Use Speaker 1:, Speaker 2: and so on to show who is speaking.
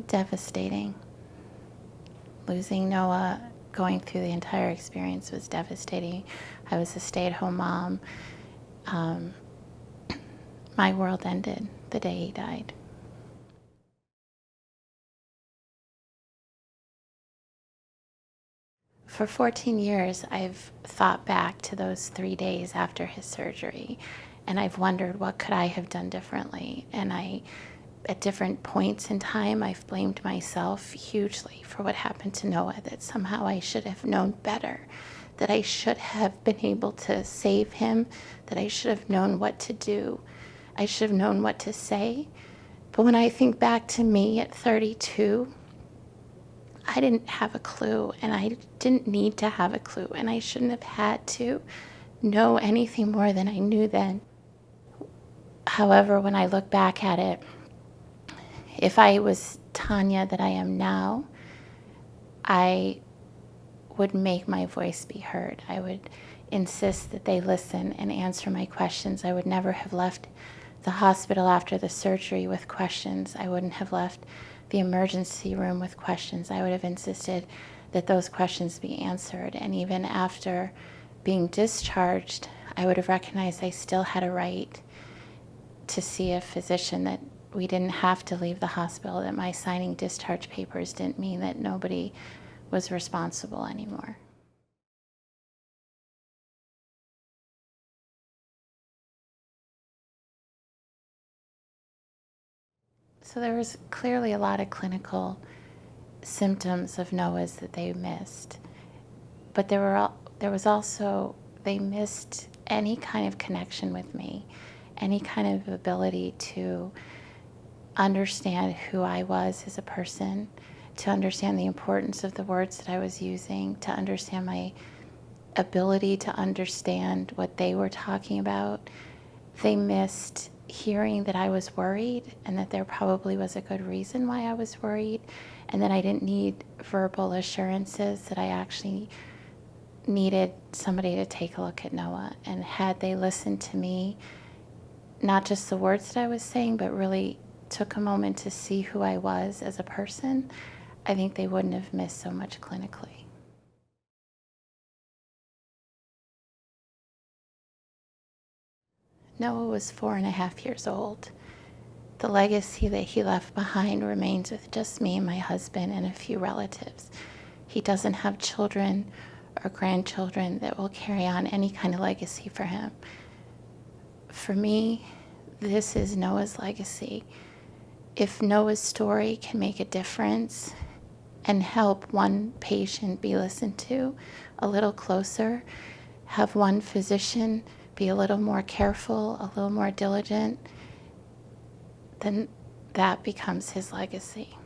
Speaker 1: Devastating. Losing Noah, going through the entire experience was devastating. I was a stay-at-home mom. Um, my world ended the day he died. For 14 years, I've thought back to those 3 days after his surgery, and I've wondered what could I have done differently. And at different points in time, I've blamed myself hugely for what happened to Noah, that somehow I should have known better, that I should have been able to save him, that I should have known what to do. I should have known what to say. But when I think back to me at 32, I didn't have a clue, and I didn't need to have a clue, and I shouldn't have had to know anything more than I knew then. However, when I look back at it, if I was Tanya that I am now, I would make my voice be heard. I would insist that they listen and answer my questions. I would never have left the hospital after the surgery with questions. I wouldn't have left the emergency room with questions. I would have insisted that those questions be answered. And even after being discharged, I would have recognized I still had a right to see a physician, that we didn't have to leave the hospital, that my signing discharge papers didn't mean that nobody was responsible anymore. So there was clearly a lot of clinical symptoms of Noah's that they missed. But there was also, they missed any kind of connection with me, any kind of ability to understand who I was as a person, to understand the importance of the words that I was using, to understand my ability to understand what they were talking about. They missed hearing that I was worried, and that there probably was a good reason why I was worried, and that I didn't need verbal assurances, that I actually needed somebody to take a look at Noah. And had they listened to me, not just the words that I was saying, but really took a moment to see who I was as a person, I think they wouldn't have missed so much clinically. Noah was 4.5 years old. The legacy that he left behind remains with just me and my husband and a few relatives. He doesn't have children or grandchildren that will carry on any kind of legacy for him. For me, this is Noah's legacy. If Noah's story can make a difference and help one patient be listened to a little closer, have one physician be a little more careful, a little more diligent, then that becomes his legacy.